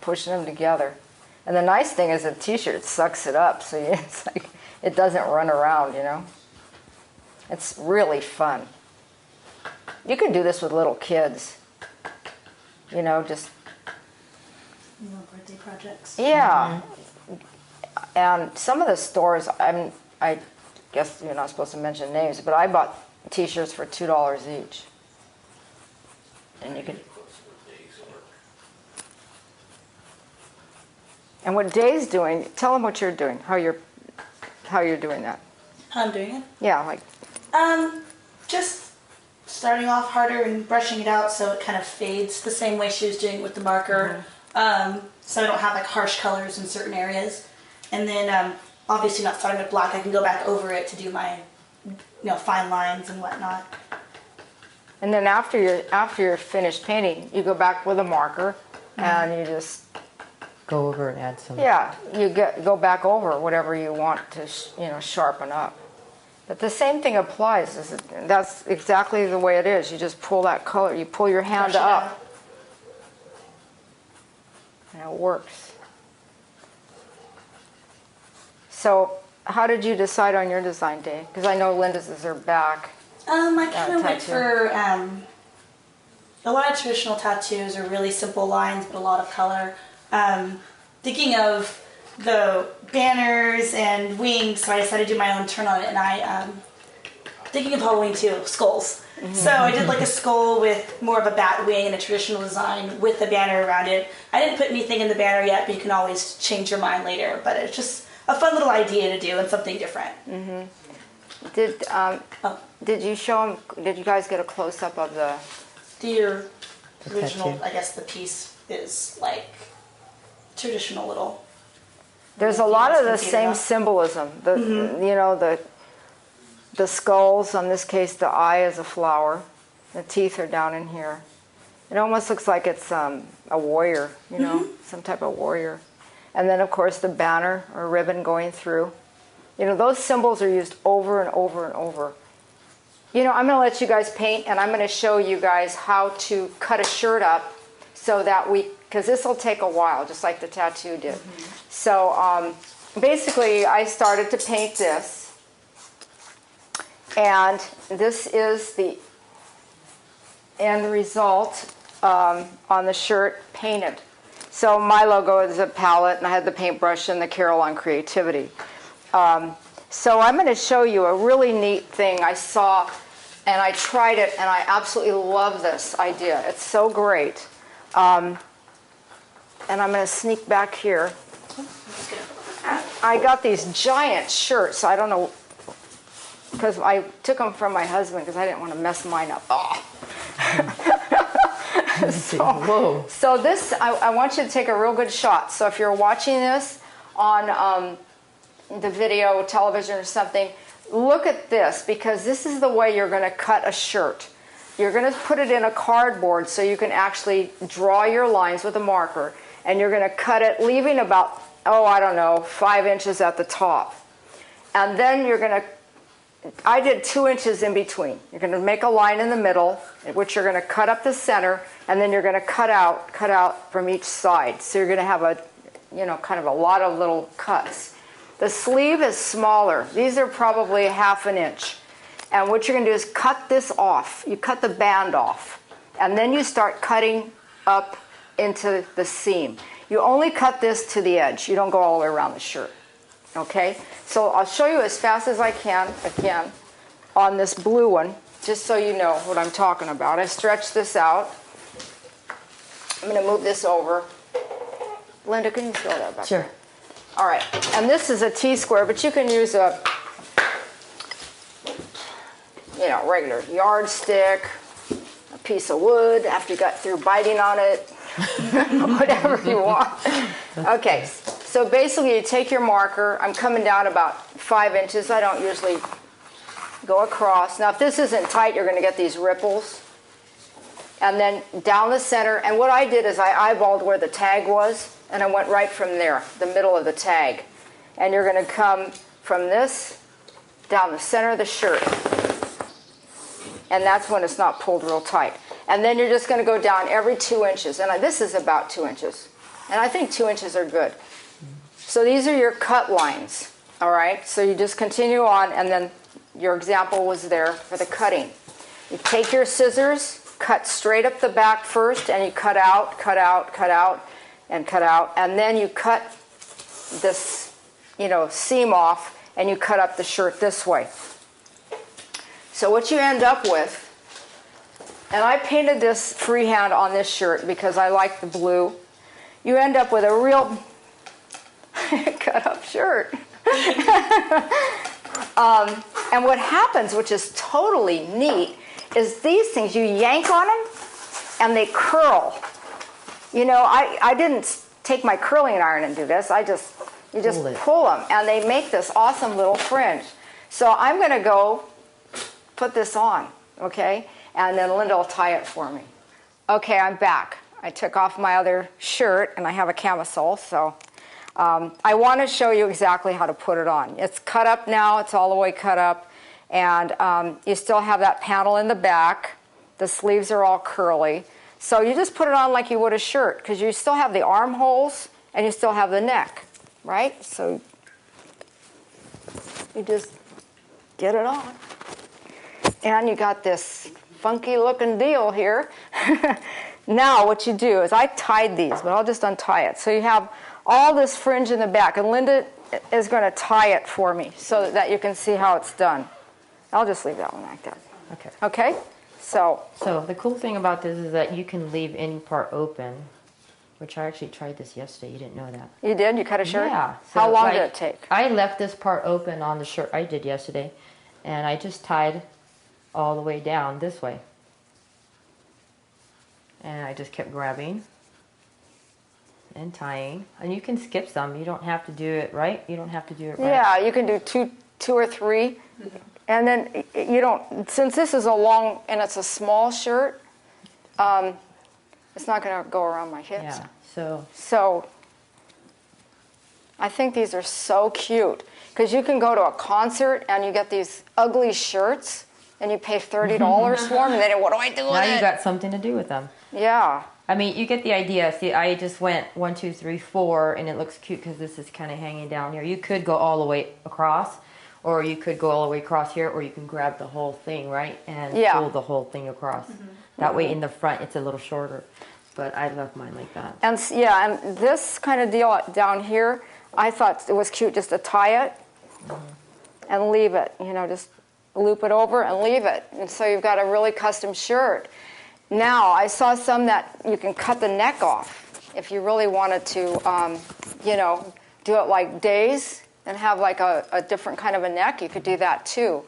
pushing them together. And the nice thing is the t-shirt sucks it up, so it's like it doesn't run around, It's really fun. You can do this with little kids. Just... birthday projects. Yeah. Mm-hmm. And some of the stores, I guess you're not supposed to mention names, but I bought t-shirts for $2 each. And you can... And what Day's doing, tell them what you're doing, how you're doing that. How I'm doing it? Yeah, just starting off harder and brushing it out so it kind of fades the same way she was doing with the marker. Mm-hmm. So I don't have harsh colors in certain areas. And then obviously not starting with black, I can go back over it to do my fine lines and whatnot. And then after you're finished painting, you go back with a marker, mm-hmm. and you just Go over and add some. Yeah, you go back over whatever you want to, sharpen up. But the same thing applies. That's exactly the way it is. You just pull that color. You pull your hand up, and it works. So, how did you decide on your design, Dave? Because I know Linda's is her back. I kind of went for a lot of traditional tattoos are really simple lines, but a lot of color. Thinking of the banners and wings, so I decided to do my own turn on it, and I thinking of Halloween too, skulls. Mm-hmm. So I did like a skull with more of a bat wing and a traditional design with the banner around it. I didn't put anything in the banner yet, but you can always change your mind later. But it's just a fun little idea to do and something different. Mm-hmm. Did you show them? Did you guys get a close up of the original? I guess the piece is like traditional little. There's a lot of the same symbolism. The skulls, in this case the eye is a flower, the teeth are down in here. It almost looks like it's a warrior, some type of warrior. And then of course the banner or ribbon going through. Those symbols are used over and over and over. I'm going to let you guys paint, and I'm going to show you guys how to cut a shirt up so that because this will take a while, just like the tattoo did. Mm-hmm. So basically I started to paint this. And this is the end result on the shirt painted. So my logo is a palette, and I had the paintbrush and the Carol on Creativity. So I'm going to show you a really neat thing I saw, and I tried it, and I absolutely love this idea. It's so great. And I'm going to sneak back here. I got these giant shirts. I don't know, because I took them from my husband because I didn't want to mess mine up. Oh. So this, I want you to take a real good shot. So if you're watching this on the video, television or something, look at this, because this is the way you're going to cut a shirt. You're going to put it in a cardboard so you can actually draw your lines with a marker, and you're going to cut it leaving about, 5 inches at the top. And then you're going to, I did 2 inches in between. You're going to make a line in the middle, which you're going to cut up the center, and then you're going to cut out from each side. So you're going to have kind of a lot of little cuts. The sleeve is smaller. These are probably 1/2 inch. And what you're going to do is cut this off. You cut the band off. And then you start cutting up into the seam. You only cut this to the edge. You don't go all the way around the shirt. Okay? So I'll show you as fast as I can, again, on this blue one, just so you know what I'm talking about. I stretch this out. I'm going to move this over. Linda, can you throw that back? Sure. All right. And this is a T-square, but you can use a regular yardstick, a piece of wood after you got through biting on it, whatever you want. Okay, so basically you take your marker. I'm coming down about 5 inches. I don't usually go across. Now if this isn't tight, you're going to get these ripples. And then down the center, and what I did is I eyeballed where the tag was, and I went right from there, the middle of the tag. And you're going to come from this down the center of the shirt. And that's when it's not pulled real tight. And then you're just going to go down every 2 inches. And this is about 2 inches. And I think 2 inches are good. So these are your cut lines. All right? So you just continue on, and then your example was there for the cutting. You take your scissors, cut straight up the back first, and you cut out, cut out, cut out, and cut out. And then you cut this, seam off, and you cut up the shirt this way. So what you end up with, and I painted this freehand on this shirt because I like the blue, you end up with a real cut up shirt. And what happens, which is totally neat, is these things, you yank on them and they curl. I didn't take my curling iron and do this. You just pull them, and they make this awesome little fringe. So I'm going to go put this on, okay? And then Linda will tie it for me. Okay, I'm back. I took off my other shirt, and I have a camisole, so I want to show you exactly how to put it on. It's cut up now. It's all the way cut up, and you still have that panel in the back. The sleeves are all curly. So you just put it on like you would a shirt, because you still have the armholes, and you still have the neck, right? So you just get it on. And you got this funky looking deal here. Now what you do is I tied these, but I'll just untie it. So you have all this fringe in the back, and Linda is going to tie it for me so that you can see how it's done. I'll just leave that one like that. Okay. Okay? So the cool thing about this is that you can leave any part open, which I actually tried this yesterday. You didn't know that. You did? You cut a shirt? Yeah. So how long like, did it take? I left this part open on the shirt I did yesterday, and I just tied all the way down this way. And I just kept grabbing and tying. And you can skip some. You don't have to do it right. You don't have to do it right. Yeah, you can do two or three. And then you don't, since this is a long, and it's a small shirt, it's not going to go around my hips. Yeah, So I think these are so cute, because you can go to a concert and you get these ugly shirts and you pay $30 for them, and then what do I do with it? Now you got something to do with them. Yeah. I mean, you get the idea. See, I just went 1, 2, 3, 4, and it looks cute because this is kind of hanging down here. You could go all the way across, or you could go all the way across here, or you can grab the whole thing, right, and pull the whole thing across. That way in the front it's a little shorter, but I love mine like that. And yeah, and this kind of deal down here, I thought it was cute just to tie it and leave it, you know, just loop it over and leave it. And so you've got a really custom shirt. Now, I saw some that you can cut the neck off if you really wanted to, you know, do it like days and have like a different kind of a neck. You could do that too.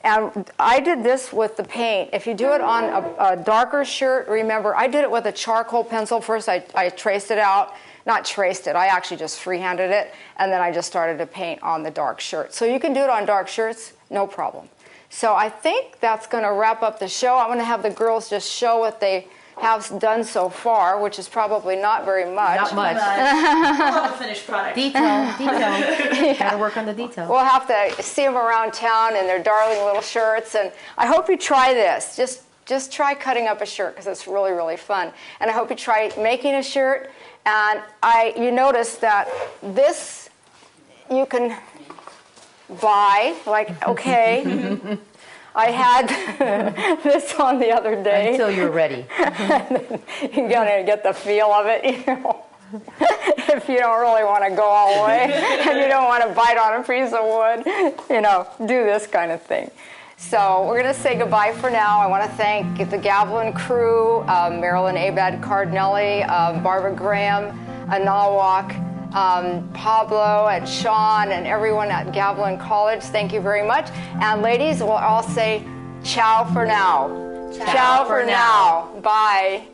And I did this with the paint. If you do it on a darker shirt, remember, I did it with a charcoal pencil first. I traced it out. Not traced it, I actually just freehanded it, and then I just started to paint on the dark shirt. So you can do it on dark shirts, no problem. So I think that's going to wrap up the show. I'm going to have the girls just show what they have done so far, which is probably not very much. Not much. Love the finished product. Detail. Yeah. Got to work on the detail. We'll have to see them around town in their darling little shirts, and I hope you try this. Just try cutting up a shirt, because it's really, really fun. And I hope you try making a shirt. And you notice that this you can buy, like, okay, I had this on the other day. Until you're ready. You're going to get the feel of it, you know. If you don't really want to go all the way and you don't want to bite on a piece of wood, you know, do this kind of thing. So we're going to say goodbye for now. I want to thank the Gavilan crew, Marilyn Abad Cardinelli, Barbara Graham, Anawak, Pablo and Sean, and everyone at Gavilan College. Thank you very much. And ladies, we'll all say ciao for now. Ciao for now. Bye.